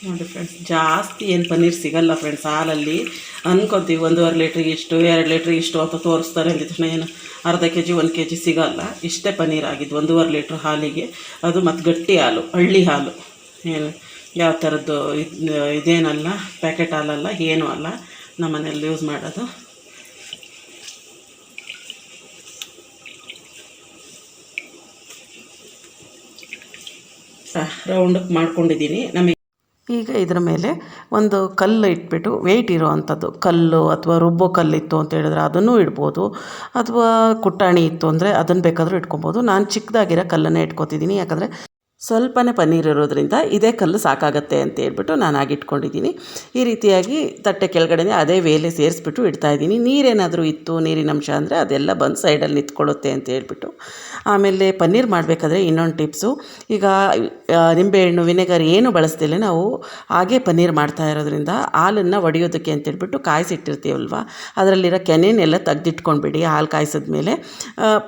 Speaker 1: ನೋಡಿ ಫ್ರೆಂಡ್ಸ್, ಜಾಸ್ತಿ ಏನು ಪನ್ನೀರ್ ಸಿಗಲ್ಲ ಫ್ರೆಂಡ್ಸ್. ಹಾಲಲ್ಲಿ ಅಂದ್ಕೊತೀವಿ 1.5 ಲೀಟ್ರಿಗೆ ಇಷ್ಟು, 2 ಲೀಟ್ರಿಗೆ ಇಷ್ಟು ಅಂತ ತೋರಿಸ್ತಾರೆ. ಅಂದ ತಕ್ಷಣ ಏನು ಅರ್ಧ kg 1 kg ಸಿಗಲ್ಲ. ಇಷ್ಟೇ ಪನ್ನೀರ್ ಆಗಿದ್ದು 1.5 ಲೀಟ್ರ್ ಹಾಲಿಗೆ. ಅದು ಮತ್ತು ಗಟ್ಟಿ ಹಾಲು, ಹಳ್ಳಿ ಹಾಲು, ಏನು ಯಾವ ಥರದ್ದು ಇದೇನಲ್ಲ, ಪ್ಯಾಕೆಟ್ ಹಾಲಲ್ಲ, ಏನೂ ಅಲ್ಲ, ನಮ್ಮ ಮನೇಲಿ ಯೂಸ್ ಮಾಡೋದು. ರೌಂಡಕ್ಕೆ ಮಾಡ್ಕೊಂಡಿದ್ದೀನಿ. ನಮಗೆ ಈಗ ಇದರ ಮೇಲೆ ಒಂದು ಕಲ್ಲು ಇಟ್ಬಿಟ್ಟು ವೆಯ್ಟ್ ಇರೋವಂಥದ್ದು ಕಲ್ಲು ಅಥವಾ ರುಬ್ಬೋ ಕಲ್ಲಿತ್ತು ಅಂತ ಹೇಳಿದ್ರೆ ಅದನ್ನು ಇಡ್ಬೋದು, ಅಥವಾ ಕುಟ್ಟಾಣಿ ಇತ್ತು ಅಂದರೆ ಅದನ್ನು ಬೇಕಾದರೂ ಇಟ್ಕೊಬೋದು. ನಾನು ಚಿಕ್ಕದಾಗಿರೋ ಕಲ್ಲನ್ನೇ ಇಟ್ಕೊತಿದ್ದೀನಿ, ಯಾಕಂದರೆ ಸ್ವಲ್ಪನೇ ಪನ್ನೀರ್ ಇರೋದ್ರಿಂದ ಇದೇ ಕಲ್ಲು ಸಾಕಾಗತ್ತೆ ಅಂತ ಹೇಳ್ಬಿಟ್ಟು ನಾನು ಆಗಿಟ್ಕೊಂಡಿದ್ದೀನಿ. ಈ ರೀತಿಯಾಗಿ ತಟ್ಟೆ ಕೆಳಗಡೆ ಅದೇ ವೇಲೆ ಸೇರಿಸ್ಬಿಟ್ಟು ಇಡ್ತಾಯಿದ್ದೀನಿ. ನೀರೇನಾದರೂ ಇತ್ತು, ನೀರಿನ ಅಂಶ ಅಂದರೆ ಅದೆಲ್ಲ ಬಂದು ಸೈಡಲ್ಲಿ ನಿಂತ್ಕೊಳ್ಳುತ್ತೆ ಅಂತ ಹೇಳ್ಬಿಟ್ಟು. ಆಮೇಲೆ ಪನ್ನೀರ್ ಮಾಡಬೇಕಾದ್ರೆ ಇನ್ನೊಂದು ಟಿಪ್ಸು, ಈಗ ನಿಂಬೆಹಣ್ಣು ವಿನೆಗರ್ ಏನು ಬಳಸ್ತಿಲ್ಲ, ನಾವು ಹಾಗೆ ಪನ್ನೀರ್ ಮಾಡ್ತಾ ಇರೋದ್ರಿಂದ ಹಾಲನ್ನು ಒಡೆಯೋದಕ್ಕೆ ಅಂತೇಳ್ಬಿಟ್ಟು ಕಾಯಿಸಿಟ್ಟಿರ್ತೀವಲ್ವ, ಅದರಲ್ಲಿರೋ ಕೆನೆನೆಲ್ಲ ತೆಗೆದಿಟ್ಕೊಂಡ್ಬಿಡಿ. ಹಾಲು ಕಾಯಿಸಿದ್ಮೇಲೆ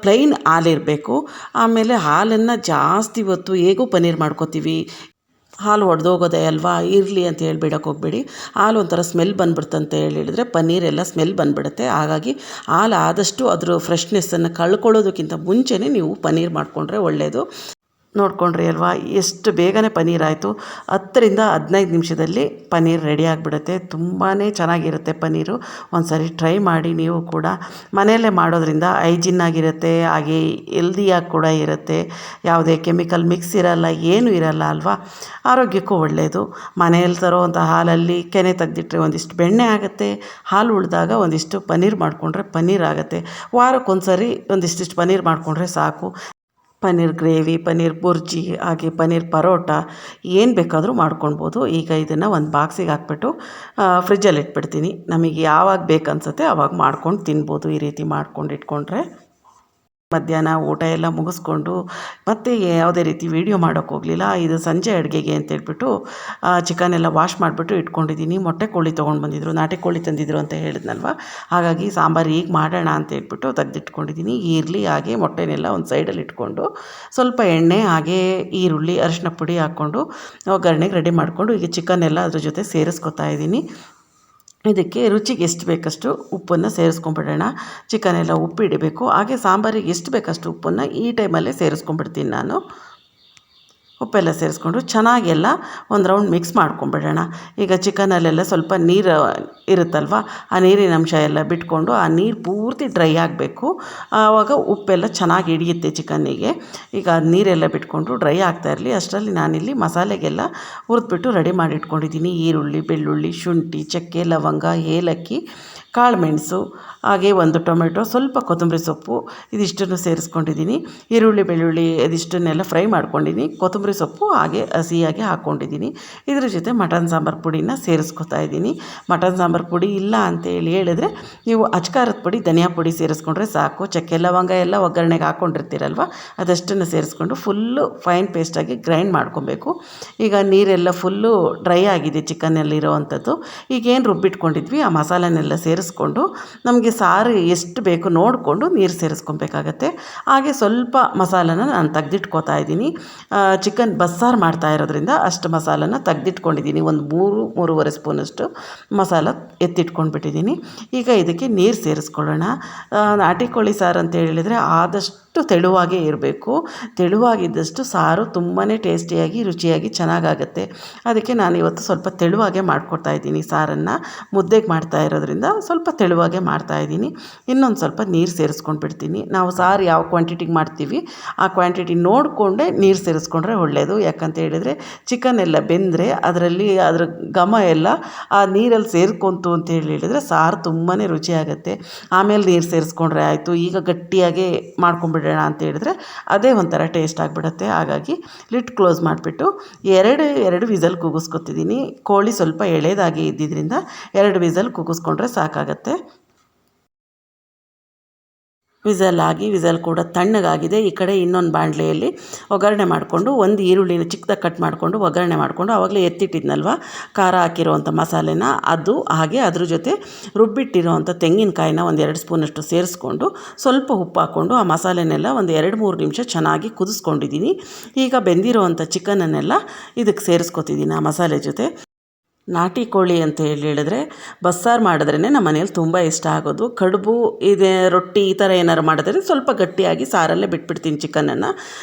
Speaker 1: ಪ್ಲೈನ್ ಹಾಲಿರಬೇಕು. ಆಮೇಲೆ ಹಾಲನ್ನು ಜಾಸ್ತಿ ಹೊತ್ತು ಹೇಗೂ ಪನ್ನೀರ್ ಮಾಡ್ಕೋತೀವಿ, ಹಾಲು ಒಡೆದೋಗೋದೆ ಅಲ್ವಾ, ಇರಲಿ ಅಂತ ಹೇಳಿ ಬಿಡೋಕೆ ಹೋಗಬೇಡಿ. ಹಾಲು ಒಂಥರ ಸ್ಮೆಲ್ ಬಂದುಬಿಡ್ತಂತ ಹೇಳಿದರೆ ಪನ್ನೀರೆಲ್ಲ ಸ್ಮೆಲ್ ಬಂದುಬಿಡುತ್ತೆ. ಹಾಗಾಗಿ ಹಾಲು ಆದಷ್ಟು ಅದ್ರ ಫ್ರೆಶ್ನೆಸ್ಸನ್ನು ಕಳ್ಕೊಳ್ಳೋದಕ್ಕಿಂತ ಮುಂಚೆನೇ ನೀವು ಪನ್ನೀರ್ ಮಾಡಿಕೊಂಡ್ರೆ ಒಳ್ಳೆಯದು. ನೋಡ್ಕೊಂಡ್ರಿ ಅಲ್ವಾ ಎಷ್ಟು ಬೇಗನೆ ಪನ್ನೀರ್ ಆಯಿತು. 10ರಿಂದ 15 ನಿಮಿಷದಲ್ಲಿ ಪನ್ನೀರ್ ರೆಡಿ ಆಗಿಬಿಡುತ್ತೆ. ತುಂಬಾ ಚೆನ್ನಾಗಿರುತ್ತೆ ಪನ್ನೀರು. ಒಂದು ಸಾರಿ ಟ್ರೈ ಮಾಡಿ ನೀವು ಕೂಡ. ಮನೆಯಲ್ಲೇ ಮಾಡೋದ್ರಿಂದ ಹೈಜಿನ್ ಆಗಿರುತ್ತೆ, ಹಾಗೆ ಹೆಲ್ದಿಯಾಗಿ ಕೂಡ ಇರುತ್ತೆ. ಯಾವುದೇ ಕೆಮಿಕಲ್ ಮಿಕ್ಸ್ ಇರಲ್ಲ, ಏನೂ ಇರಲ್ಲ ಅಲ್ವಾ. ಆರೋಗ್ಯಕ್ಕೂ ಒಳ್ಳೆಯದು. ಮನೆಯಲ್ಲಿ ತರೋವಂಥ ಹಾಲಲ್ಲಿ ಕೆನೆ ತೆಗೆದಿಟ್ಟರೆ ಒಂದಿಷ್ಟು ಬೆಣ್ಣೆ ಆಗುತ್ತೆ. ಹಾಲು ಉಳಿದಾಗ ಒಂದಿಷ್ಟು ಪನ್ನೀರ್ ಮಾಡಿಕೊಂಡ್ರೆ ಪನ್ನೀರ್ ಆಗುತ್ತೆ. ವಾರಕ್ಕೊಂದು ಸಾರಿ ಒಂದಿಷ್ಟಿಷ್ಟು ಪನ್ನೀರ್ ಮಾಡಿಕೊಂಡ್ರೆ ಸಾಕು. ಪನ್ನೀರ್ ಗ್ರೇವಿ, ಪನ್ನೀರ್ ಬುರ್ಜಿ, ಹಾಗೆ ಪನ್ನೀರ್ ಪರೋಟ ಏನು ಬೇಕಾದರೂ ಮಾಡ್ಕೊಳ್ಬೋದು. ಈಗ ಇದನ್ನು ಒಂದು ಬಾಕ್ಸಿಗೆ ಹಾಕ್ಬಿಟ್ಟು ಫ್ರಿಜ್ಜಲ್ಲಿ ಇಟ್ಬಿಡ್ತೀನಿ. ನಮಗೆ ಯಾವಾಗ ಬೇಕನ್ಸುತ್ತೆ ಆವಾಗ ಮಾಡ್ಕೊಂಡು ತಿನ್ಬೋದು. ಈ ರೀತಿ ಮಾಡ್ಕೊಂಡು ಇಟ್ಕೊಂಡ್ರೆ ಮಧ್ಯಾಹ್ನ ಊಟ ಎಲ್ಲ ಮುಗಿಸ್ಕೊಂಡು ಮತ್ತೆ ಯಾವುದೇ ರೀತಿ ವೀಡಿಯೋ ಮಾಡೋಕ್ಕೆ ಹೋಗಲಿಲ್ಲ. ಇದು ಸಂಜೆ ಅಡುಗೆಗೆ ಅಂತೇಳ್ಬಿಟ್ಟು ಚಿಕನ್ ಎಲ್ಲ ವಾಶ್ ಮಾಡಿಬಿಟ್ಟು ಇಟ್ಕೊಂಡಿದ್ದೀನಿ. ಮೊಟ್ಟೆ ಕೋಳಿ ತೊಗೊಂಡು ಬಂದಿದ್ರು, ನಾಟಿ ಕೋಳಿ ತಂದಿದ್ರು ಅಂತ ಹೇಳಿದ್ನಲ್ವ. ಹಾಗಾಗಿ ಸಾಂಬಾರು ಈಗ ಮಾಡೋಣ ಅಂತ ಹೇಳ್ಬಿಟ್ಟು ತೆಗೆದಿಟ್ಕೊಂಡಿದ್ದೀನಿ. ಈರುಳ್ಳಿ ಹಾಗೆ ಮೊಟ್ಟೆನೆಲ್ಲ ಒಂದು ಸೈಡಲ್ಲಿ ಇಟ್ಕೊಂಡು ಸ್ವಲ್ಪ ಎಣ್ಣೆ ಹಾಗೆ ಈರುಳ್ಳಿ ಅರಿಶಿನ ಪುಡಿ ಹಾಕ್ಕೊಂಡು ಒಗ್ಗರಣೆಗೆ ರೆಡಿ ಮಾಡಿಕೊಂಡು ಈಗ ಚಿಕನ್ ಎಲ್ಲ ಅದ್ರ ಜೊತೆ ಸೇರಿಸ್ಕೊತಾ ಇದ್ದೀನಿ. ಇದಕ್ಕೆ ರುಚಿಗೆ ಎಷ್ಟು ಬೇಕಷ್ಟು ಉಪ್ಪನ್ನು ಸೇರಿಸ್ಕೊಂಬಿಡೋಣ. ಚಿಕನ್ ಎಲ್ಲ ಉಪ್ಪಿಡಬೇಕು. ಹಾಗೆ ಸಾಂಬಾರಿಗೆ ಎಷ್ಟು ಬೇಕಷ್ಟು ಉಪ್ಪನ್ನು ಈ ಟೈಮಲ್ಲೇ ಸೇರಿಸ್ಕೊಂಡ್ಬಿಡ್ತೀನಿ ನಾನು. ಉಪ್ಪೆಲ್ಲ ಸೇರಿಸ್ಕೊಂಡು ಚೆನ್ನಾಗೆಲ್ಲ ಒಂದು ರೌಂಡ್ ಮಿಕ್ಸ್ ಮಾಡ್ಕೊಂಬಿಡೋಣ. ಈಗ ಚಿಕನಲ್ಲೆಲ್ಲ ಸ್ವಲ್ಪ ನೀರು ಇರುತ್ತಲ್ವ, ಆ ನೀರಿನ ಅಂಶ ಎಲ್ಲ ಬಿಟ್ಕೊಂಡು ಆ ನೀರು ಪೂರ್ತಿ ಡ್ರೈ ಆಗಬೇಕು. ಆವಾಗ ಉಪ್ಪೆಲ್ಲ ಚೆನ್ನಾಗಿ ಹಿಡಿಯುತ್ತೆ ಚಿಕನ್ನಿಗೆ. ಈಗ ನೀರೆಲ್ಲ ಬಿಟ್ಕೊಂಡು ಡ್ರೈ ಆಗ್ತಾ ಇರಲಿ. ಅಷ್ಟರಲ್ಲಿ ನಾನಿಲ್ಲಿ ಮಸಾಲೆಗೆಲ್ಲ ಹುರಿದ್ಬಿಟ್ಟು ರೆಡಿ ಮಾಡಿ ಇಟ್ಕೊಂಡಿದ್ದೀನಿ. ಈರುಳ್ಳಿ, ಬೆಳ್ಳುಳ್ಳಿ, ಶುಂಠಿ, ಚಕ್ಕೆ, ಲವಂಗ, ಏಲಕ್ಕಿ, ಕಾಳುಮೆಣಸು, ಹಾಗೆ ಒಂದು ಟೊಮೆಟೊ, ಸ್ವಲ್ಪ ಕೊತ್ತಂಬರಿ ಸೊಪ್ಪು ಇದಿಷ್ಟನ್ನು ಸೇರಿಸ್ಕೊಂಡಿದ್ದೀನಿ. ಈರುಳ್ಳಿ, ಬೆಳ್ಳುಳ್ಳಿ ಇದಿಷ್ಟನ್ನೆಲ್ಲ ಫ್ರೈ ಮಾಡ್ಕೊಂಡಿದ್ದೀನಿ. ಕೊತ್ತಂಬರಿ ಸೊಪ್ಪು ಹಾಗೆ ಹಸಿಯಾಗಿ ಹಾಕ್ಕೊಂಡಿದ್ದೀನಿ. ಇದ್ರ ಜೊತೆ ಮಟನ್ ಸಾಂಬಾರು ಪುಡಿನ ಸೇರಿಸ್ಕೊತಾ ಇದ್ದೀನಿ. ಮಟನ್ ಸಾಂಬಾರು ಪುಡಿ ಇಲ್ಲ ಅಂತೇಳಿ ಹೇಳಿದ್ರೆ ನೀವು ಅಚ್ಕಾರದ ಪುಡಿ, ಧನಿಯಾ ಪುಡಿ ಸೇರಿಸ್ಕೊಂಡ್ರೆ ಸಾಕು. ಚಕ್ಕೆ ಲವಂಗ ಎಲ್ಲ ಒಗ್ಗರಣೆಗೆ ಹಾಕ್ಕೊಂಡಿರ್ತೀರಲ್ವ, ಅದಷ್ಟನ್ನು ಸೇರಿಸ್ಕೊಂಡು ಫುಲ್ಲು ಫೈನ್ ಪೇಸ್ಟಾಗಿ ಗ್ರೈಂಡ್ ಮಾಡ್ಕೊಬೇಕು. ಈಗ ನೀರೆಲ್ಲ ಫುಲ್ಲು ಡ್ರೈ ಆಗಿದೆ ಚಿಕನ್ನಲ್ಲಿರೋ ಅಂಥದ್ದು. ಈಗೇನು ರುಬ್ಬಿಟ್ಕೊಂಡಿದ್ವಿ ಆ ಮಸಾಲೆನೆಲ್ಲ ಸೇರಿಸ್ಕೊಂಡು ನಮಗೆ ಸಾರು ಎಷ್ಟು ಬೇಕು ನೋಡಿಕೊಂಡು ನೀರು ಸೇರಿಸ್ಕೊಬೇಕಾಗತ್ತೆ. ಹಾಗೆ ಸ್ವಲ್ಪ ಮಸಾಲನ ನಾನು ತೆಗೆದಿಟ್ಕೋತಾ ಇದ್ದೀನಿ. ಚಿಕನ್ ಬಸ್ಸಾರು ಮಾಡ್ತಾ ಇರೋದ್ರಿಂದ ಅಷ್ಟು ಮಸಾಲನ ತೆಗೆದಿಟ್ಕೊಂಡಿದ್ದೀನಿ. ಒಂದು 3-3.5 ಸ್ಪೂನಷ್ಟು ಮಸಾಲ ಎತ್ತಿಟ್ಕೊಂಡ್ಬಿಟ್ಟಿದ್ದೀನಿ. ಈಗ ಇದಕ್ಕೆ ನೀರು ಸೇರಿಸ್ಕೊಳ್ಳೋಣ. ನಾಟಿ ಕೋಳಿ ಸಾರು ಅಂತ ಹೇಳಿದರೆ ಆದಷ್ಟು ತೆಳುವಾಗೇ ಇರಬೇಕು. ತೆಳುವಾಗಿದ್ದಷ್ಟು ಸಾರು ತುಂಬಾ ಟೇಸ್ಟಿಯಾಗಿ ರುಚಿಯಾಗಿ ಚೆನ್ನಾಗಾಗುತ್ತೆ. ಅದಕ್ಕೆ ನಾನು ಇವತ್ತು ಸ್ವಲ್ಪ ತೆಳುವಾಗೇ ಮಾಡ್ಕೊಡ್ತಾ ಇದ್ದೀನಿ ಸಾರನ್ನು. ಮುದ್ದೆಗೆ ಮಾಡ್ತಾ ಇರೋದ್ರಿಂದ ಸ್ವಲ್ಪ ತೆಳುವಾಗೇ ಮಾಡ್ತಾಯಿದ್ದೀನಿ. ಇನ್ನೊಂದು ಸ್ವಲ್ಪ ನೀರು ಸೇರಿಸ್ಕೊಂಡು ಬಿಡ್ತೀನಿ. ನಾವು ಸಾರು ಯಾವ ಕ್ವಾಂಟಿಟಿಗೆ ಮಾಡ್ತೀವಿ ಆ ಕ್ವಾಂಟಿಟಿ ನೋಡಿಕೊಂಡೇ ನೀರು ಸೇರಿಸ್ಕೊಂಡ್ರೆ ಒಳ್ಳೆಯದು. ಯಾಕಂತ ಹೇಳಿದರೆ ಚಿಕನ್ ಎಲ್ಲ ಬೆಂದರೆ ಅದರಲ್ಲಿ ಅದರ ಘಮ ಎಲ್ಲ ಆ ನೀರಲ್ಲಿ ಸೇರ್ಕೊಂತು ಅಂತ ಹೇಳಿದರೆ ಸಾರು ತುಂಬಾ ರುಚಿಯಾಗುತ್ತೆ. ಆಮೇಲೆ ನೀರು ಸೇರಿಸ್ಕೊಂಡ್ರೆ ಆಯಿತು, ಈಗ ಗಟ್ಟಿಯಾಗಿ ಮಾಡ್ಕೊಂಬಿಡೋಣ ಅಂತ ಹೇಳಿದ್ರೆ ಅದೇ ಒಂಥರ ಟೇಸ್ಟ್ ಆಗಿಬಿಡುತ್ತೆ. ಹಾಗಾಗಿ ಲಿಡ್ ಕ್ಲೋಸ್ ಮಾಡಿಬಿಟ್ಟು ಎರಡು ವಿಸಲ್ ಕೂಗಿಸ್ಕೊತಿದ್ದೀನಿ. ಕೋಳಿ ಸ್ವಲ್ಪ ಎಳೆದಾಗಿ ಇದ್ದಿದ್ದರಿಂದ 2 ವಿಸಲ್ ಕೂಗಿಸ್ಕೊಂಡ್ರೆ ಸಾಕಾಗತ್ತೆ. ವಿಸಲ್ ಕೂಡ ತಣ್ಣಗಾಗಿದೆ. ಈ ಕಡೆ ಇನ್ನೊಂದು ಬಾಣಲೆಯಲ್ಲಿ ಒಗ್ಗರಣೆ ಮಾಡಿಕೊಂಡು ಒಂದು ಈರುಳ್ಳಿನ ಚಿಕ್ಕದಾಗಿ ಕಟ್ ಮಾಡಿಕೊಂಡು ಒಗ್ಗರಣೆ ಮಾಡಿಕೊಂಡು ಆವಾಗಲೇ ಎತ್ತಿಟ್ಟಿದ್ನಲ್ವ ಖಾರ ಹಾಕಿರೋವಂಥ ಮಸಾಲೆನ ಅದು, ಹಾಗೆ ಅದ್ರ ಜೊತೆ ರುಬ್ಬಿಟ್ಟಿರೋವಂಥ ತೆಂಗಿನಕಾಯಿನ ಒಂದು 2 ಸ್ಪೂನಷ್ಟು ಸೇರಿಸ್ಕೊಂಡು ಸ್ವಲ್ಪ ಉಪ್ಪು ಹಾಕ್ಕೊಂಡು ಆ ಮಸಾಲೆನೆಲ್ಲ ಒಂದು 2-3 ನಿಮಿಷ ಚೆನ್ನಾಗಿ ಕುದಿಸ್ಕೊಂಡಿದ್ದೀನಿ. ಈಗ ಬೆಂದಿರೋವಂಥ ಚಿಕನನ್ನೆಲ್ಲ ಇದಕ್ಕೆ ಸೇರಿಸ್ಕೊತಿದ್ದೀನಿ ಆ ಮಸಾಲೆ ಜೊತೆ. ನಾಟಿ ಕೋಳಿ ಅಂತ ಹೇಳಿದ್ರೆ ಬಸ್ಸಾರು ಮಾಡಿದ್ರೇ ನಮ್ಮ ಮನೇಲಿ ತುಂಬ ಇಷ್ಟ ಆಗೋದು. ಕಡುಬು ಇದೆ, ರೊಟ್ಟಿ ಈ ಥರ ಏನಾರು ಮಾಡಿದ್ರೆ ಸ್ವಲ್ಪ ಗಟ್ಟಿಯಾಗಿ ಸಾರಲ್ಲೇ ಬಿಟ್ಬಿಡ್ತೀನಿ ಚಿಕನನ್ನು.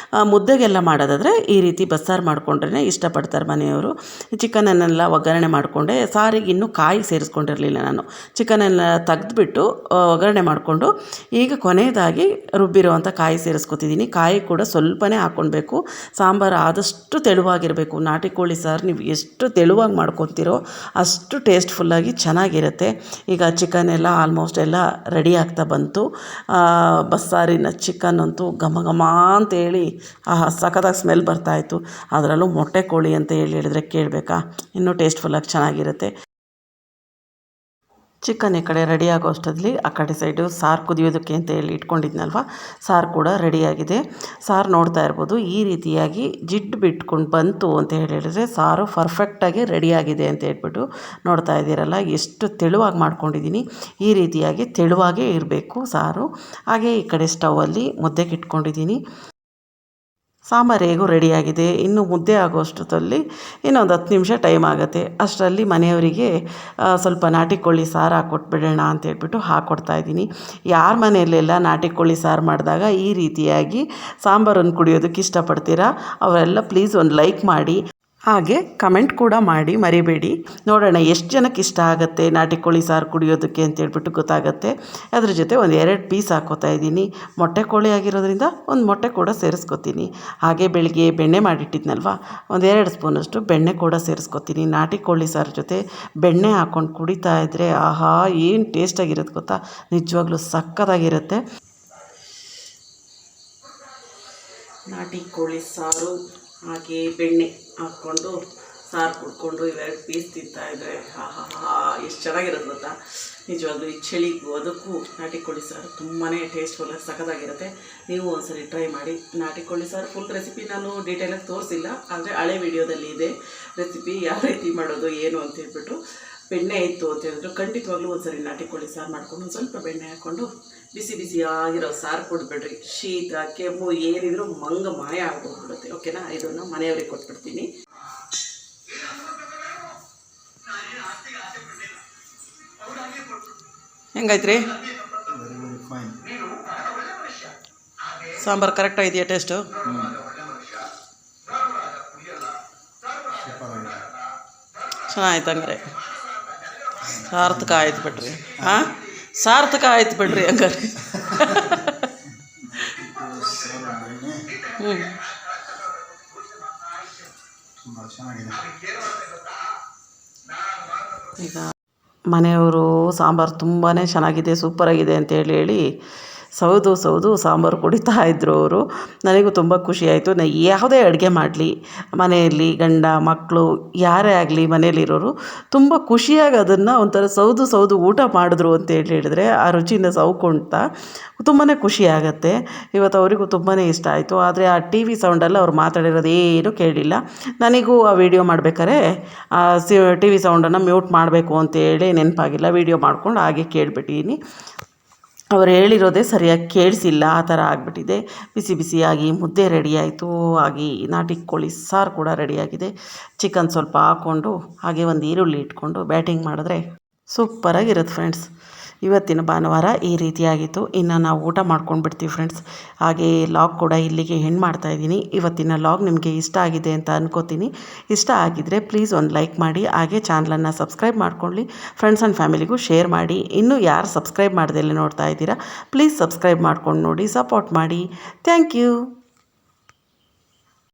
Speaker 1: ಮುದ್ದೆಗೆಲ್ಲ ಮಾಡೋದಾದರೆ ಈ ರೀತಿ ಬಸ್ಸಾರು ಮಾಡಿಕೊಂಡ್ರೆ ಇಷ್ಟಪಡ್ತಾರೆ ಮನೆಯವರು. ಚಿಕನನ್ನೆಲ್ಲ ಒಗ್ಗರಣೆ ಮಾಡಿಕೊಂಡೆ. ಸಾರಿಗೆ ಇನ್ನೂ ಕಾಯಿ ಸೇರಿಸ್ಕೊಂಡಿರಲಿಲ್ಲ ನಾನು. ಚಿಕನೆಲ್ಲ ತೆಗೆದ್ಬಿಟ್ಟು ಒಗ್ಗರಣೆ ಮಾಡಿಕೊಂಡು ಈಗ ಕೊನೆಯದಾಗಿ ರುಬ್ಬಿರುವಂಥ ಕಾಯಿ ಸೇರಿಸ್ಕೊತಿದ್ದೀನಿ. ಕಾಯಿ ಕೂಡ ಸ್ವಲ್ಪನೇ ಹಾಕ್ಕೊಳ್ಬೇಕು. ಸಾಂಬಾರು ಆದಷ್ಟು ತೆಳುವಾಗಿರಬೇಕು. ನಾಟಿ ಕೋಳಿ ಸಾರು ನೀವು ಎಷ್ಟು ತೆಳುವಾಗಿ ಮಾಡ್ಕೊತೀರೋ ಅಷ್ಟು ಟೇಸ್ಟ್ಫುಲ್ಲಾಗಿ ಚೆನ್ನಾಗಿರುತ್ತೆ. ಈಗ ಚಿಕನ್ ಎಲ್ಲ ಆಲ್ಮೋಸ್ಟ್ ಎಲ್ಲ ರೆಡಿ ಆಗ್ತಾ ಬಂತು. ಬಸ್ಸಾರಿನ ಚಿಕನ್ ಅಂತೂ ಘಮ ಘಮ ಅಂತೇಳಿ ಸಖತ್ತಾಗಿ ಸ್ಮೆಲ್ ಬರ್ತಾಯಿತ್ತು. ಅದರಲ್ಲೂ ಮೊಟ್ಟೆ ಕೋಳಿ ಅಂತ ಹೇಳಿದರೆ ಕೇಳಬೇಕಾ, ಇನ್ನೂ ಟೇಸ್ಟ್ಫುಲ್ಲಾಗಿ ಚೆನ್ನಾಗಿರುತ್ತೆ. ಚಿಕನ್ ಈ ಕಡೆ ರೆಡಿ ಆಗೋ ಅಷ್ಟರಲ್ಲಿ ಆ ಕಡೆ ಸೈಡು ಸಾರು ಕುದಿಯೋದಕ್ಕೆ ಅಂತ ಹೇಳಿ ಇಟ್ಕೊಂಡಿದ್ನಲ್ವ, ಸಾರು ಕೂಡ ರೆಡಿಯಾಗಿದೆ. ಸಾರು ನೋಡ್ತಾ ಇರ್ಬೋದು ಈ ರೀತಿಯಾಗಿ ಜಿಡ್ಡು ಬಿಟ್ಕೊಂಡು ಬಂತು ಅಂತ ಹೇಳಿದರೆ ಸಾರು ಪರ್ಫೆಕ್ಟಾಗಿ ರೆಡಿಯಾಗಿದೆ ಅಂತ ಹೇಳ್ಬಿಟ್ಟು ನೋಡ್ತಾ ಇದ್ದೀರಲ್ಲ, ಎಷ್ಟು ತೆಳುವಾಗಿ ಮಾಡ್ಕೊಂಡಿದ್ದೀನಿ. ಈ ರೀತಿಯಾಗಿ ತೆಳುವಾಗೇ ಇರಬೇಕು ಸಾರು. ಹಾಗೆ ಈ ಕಡೆ ಸ್ಟವಲ್ಲಿ ಮುದ್ದೆಗೆ ಇಟ್ಕೊಂಡಿದ್ದೀನಿ. ಸಾಂಬಾರು ಹೇಗೂ ರೆಡಿಯಾಗಿದೆ. ಇನ್ನು ಮುದ್ದೆ ಆಗೋಷ್ಟರಲ್ಲಿ ಇನ್ನೊಂದು 10 ನಿಮಿಷ ಟೈಮ್ ಆಗುತ್ತೆ. ಅಷ್ಟರಲ್ಲಿ ಮನೆಯವರಿಗೆ ಸ್ವಲ್ಪ ನಾಟಿ ಕೋಳಿ ಸಾರು ಹಾಕ್ಕೊಟ್ಬಿಡೋಣ ಅಂತೇಳ್ಬಿಟ್ಟು ಹಾಕ್ಕೊಡ್ತಾಯಿದ್ದೀನಿ. ಯಾರ ಮನೆಯಲ್ಲೆಲ್ಲ ನಾಟಿ ಕೋಳಿ ಸಾರು ಮಾಡಿದಾಗ ಈ ರೀತಿಯಾಗಿ ಸಾಂಬಾರನ್ನು ಕುಡಿಯೋದಕ್ಕೆ ಇಷ್ಟಪಡ್ತೀರಾ ಅವರೆಲ್ಲ ಪ್ಲೀಸ್ ಒಂದು ಲೈಕ್ ಮಾಡಿ, ಹಾಗೆ ಕಮೆಂಟ್ ಕೂಡ ಮಾಡಿ ಮರಿಬೇಡಿ. ನೋಡೋಣ ಎಷ್ಟು ಜನಕ್ಕೆ ಇಷ್ಟ ಆಗುತ್ತೆ ನಾಟಿ ಕೋಳಿ ಸಾರು ಕುಡಿಯೋದಕ್ಕೆ ಅಂತೇಳ್ಬಿಟ್ಟು ಗೊತ್ತಾಗುತ್ತೆ. ಅದ್ರ ಜೊತೆ ಒಂದು 2 ಪೀಸ್ ಹಾಕ್ಕೋತಾ ಇದ್ದೀನಿ. ಮೊಟ್ಟೆ ಕೋಳಿ ಆಗಿರೋದ್ರಿಂದ ಒಂದು ಮೊಟ್ಟೆ ಕೂಡ ಸೇರಿಸ್ಕೊತೀನಿ. ಹಾಗೆ ಬೆಳಿಗ್ಗೆ ಬೆಣ್ಣೆ ಮಾಡಿಟ್ಟಿದ್ನಲ್ವ, ಒಂದು 2 ಸ್ಪೂನಷ್ಟು ಬೆಣ್ಣೆ ಕೂಡ ಸೇರಿಸ್ಕೊತೀನಿ. ನಾಟಿ ಕೋಳಿ ಸಾರು ಜೊತೆ ಬೆಣ್ಣೆ ಹಾಕ್ಕೊಂಡು ಕುಡಿತಾ ಇದ್ದರೆ ಆಹಾ ಏನು ಟೇಸ್ಟಾಗಿರುತ್ತೆ ಗೊತ್ತಾ, ನಿಜವಾಗ್ಲೂ ಸಕ್ಕತ್ತಾಗಿರುತ್ತೆ. ನಾಟಿ ಕೋಳಿ ಸಾರು ಹಾಗೆ ಬೆಣ್ಣೆ ಹಾಕ್ಕೊಂಡು ಸಾರು ಕುಡ್ಕೊಂಡು 2 ಪೀಸ್ ತಿಂತಾಯಿದ್ರೆ ಆಹಾ ಎಷ್ಟು ಚೆನ್ನಾಗಿರುತ್ತೆ ಗೊತ್ತಾ. ನಿಜವಾಗ್ಲೂ ಈ ಚಳಿಗೂ ಅದಕ್ಕೂ ನಾಟಿ ಕೋಳಿ ಸಾರು ತುಂಬಾ ಟೇಸ್ಟ್ಫುಲ್ ಸಖತ್ತಾಗಿರುತ್ತೆ. ನೀವು ಒಂದ್ಸರಿ ಟ್ರೈ ಮಾಡಿ. ನಾಟಿ ಕೋಳಿ ಸಾರು ಫುಲ್ ರೆಸಿಪಿ ನಾನು ಡೀಟೇಲಾಗಿ ತೋರಿಸಿಲ್ಲ, ಆದರೆ ಹಳೆ ವಿಡಿಯೋದಲ್ಲಿ ಇದೆ ರೆಸಿಪಿ ಯಾವ ರೀತಿ ಮಾಡೋದು ಏನು ಅಂತ ಹೇಳ್ಬಿಟ್ಟು. ಬೆಣ್ಣೆ ಇತ್ತು ಅಂತ ಹೇಳಿದ್ರು ಖಂಡಿತವಾಗ್ಲೂ ಒಂದ್ಸರಿ ನಾಟಿ ಕೋಳಿ ಸಾರು ಮಾಡ್ಕೊಂಡು ಒಂದು ಸ್ವಲ್ಪ ಬೆಣ್ಣೆ ಹಾಕ್ಕೊಂಡು ಬಿಸಿ ಬಿಸಿಯಾಗಿರೋ ಸಾರು ಕೊಡ್ಬೇಡ್ರಿ. ಶೀತ ಕೆಮ್ಮು ಏನಿದ್ರು ಮಾಯ ಆಗೋಗ್ಬಿಡುತ್ತೆ. ಓಕೆನಾ, ಇದನ್ನು ಮನೆಯವ್ರಿಗೆ ಕೊಟ್ಬಿಡ್ತೀನಿ. ಹೆಂಗೈತ್ರಿ ಸಾಂಬಾರು? ಕರೆಕ್ಟಾಗಿದೆಯಾ ಟೇಸ್ಟು? ಚೆನ್ನಾಯ್ತು ಹಂಗಾರೆ, ಸಾರ್ಥಕ ಆಯ್ತು ಬಿಡ್ರಿ. ಹಾಂ, ಸಾರ್ಥಕ ಆಯ್ತು ಬಿಡ್ರಿ ಹಂಗಾರೆ. ಈಗ ಮನೆಯವರು ಸಾಂಬಾರು ತುಂಬಾ ಚೆನ್ನಾಗಿದೆ, ಸೂಪರಾಗಿದೆ ಅಂತೇಳಿ ಸೌದು ಸಾಂಬಾರು ಕುಡಿತಾ ಇದ್ದರು ಅವರು. ನನಗೂ ತುಂಬ ಖುಷಿಯಾಯಿತು. ನಾನು ಯಾವುದೇ ಅಡುಗೆ ಮಾಡಲಿ ಮನೆಯಲ್ಲಿ ಗಂಡ ಮಕ್ಕಳು ಯಾರೇ ಆಗಲಿ ಮನೇಲಿರೋರು ತುಂಬ ಖುಷಿಯಾಗಿ ಅದನ್ನು ಒಂಥರ ಸೌದು ಊಟ ಮಾಡಿದ್ರು ಅಂತ ಹೇಳಿದ್ರೆ ಆ ರುಚಿನ ಸೌಕೊಳ್ತಾ ತುಂಬಾ ಖುಷಿಯಾಗತ್ತೆ. ಇವತ್ತು ಅವರಿಗೂ ತುಂಬಾ ಇಷ್ಟ ಆಯಿತು. ಆದರೆ ಆ ಟಿ ವಿ ಸೌಂಡಲ್ಲಿ ಅವ್ರು ಮಾತಾಡಿರೋದು ಏನೂ ಕೇಳಿಲ್ಲ. ನನಗೂ ಆ ವಿಡಿಯೋ ಮಾಡ್ಬೇಕಾದ್ರೆ ಟಿ ವಿ ಸೌಂಡನ್ನು ಮ್ಯೂಟ್ ಮಾಡಬೇಕು ಅಂತೇಳಿ ನೆನಪಾಗಿಲ್ಲ. ವಿಡಿಯೋ ಮಾಡ್ಕೊಂಡು ಹಾಗೆ ಕೇಳಿಬಿಟ್ಟಿದ್ದೀನಿ. ಅವ್ರು ಹೇಳಿರೋದೇ ಸರಿಯಾಗಿ ಕೇಳಿಸಿಲ್ಲ, ಆ ಥರ ಆಗಿಬಿಟ್ಟಿದೆ. ಬಿಸಿಯಾಗಿ ಮುದ್ದೆ ರೆಡಿ ಆಯಿತು. ಹಾಗೆ ನಾಟಿ ಕೋಳಿ ಸಾರು ಕೂಡ ರೆಡಿಯಾಗಿದೆ. ಚಿಕನ್ ಸ್ವಲ್ಪ ಹಾಕ್ಕೊಂಡು ಹಾಗೆ ಒಂದು ಈರುಳ್ಳಿ ಇಟ್ಕೊಂಡು ಬ್ಯಾಟಿಂಗ್ ಮಾಡಿದ್ರೆ ಸೂಪರಾಗಿರುತ್ತೆ ಫ್ರೆಂಡ್ಸ್. ಇವತ್ತಿನ ಭಾನುವಾರ ಈ ರೀತಿಯಾಗಿತ್ತು. ಇನ್ನು ನಾವು ಊಟ ಮಾಡ್ಕೊಂಡು ಬಿಡ್ತೀವಿ ಫ್ರೆಂಡ್ಸ್. ಹಾಗೆ ಲಾಗ್ ಕೂಡ ಇಲ್ಲಿಗೆ ಎಂಡ್ ಮಾಡ್ತಾಯಿದ್ದೀನಿ. ಇವತ್ತಿನ ಲಾಗ್ ನಿಮಗೆ ಇಷ್ಟ ಆಗಿದೆ ಅಂತ ಅನ್ಕೋತೀನಿ. ಇಷ್ಟ ಆಗಿದ್ದರೆ ಪ್ಲೀಸ್ ಒಂದು ಲೈಕ್ ಮಾಡಿ, ಹಾಗೆ ಚಾನಲನ್ನು ಸಬ್ಸ್ಕ್ರೈಬ್ ಮಾಡ್ಕೊಳ್ಳಿ. ಫ್ರೆಂಡ್ಸ್ ಆ್ಯಂಡ್ ಫ್ಯಾಮಿಲಿಗೂ ಶೇರ್ ಮಾಡಿ. ಇನ್ನೂ ಯಾರು ಸಬ್ಸ್ಕ್ರೈಬ್ ಮಾಡ್ದೆಲ್ಲ ನೋಡ್ತಾ ಇದ್ದೀರಾ ಪ್ಲೀಸ್ ಸಬ್ಸ್ಕ್ರೈಬ್ ಮಾಡ್ಕೊಂಡು ನೋಡಿ, ಸಪೋರ್ಟ್ ಮಾಡಿ. Thank you.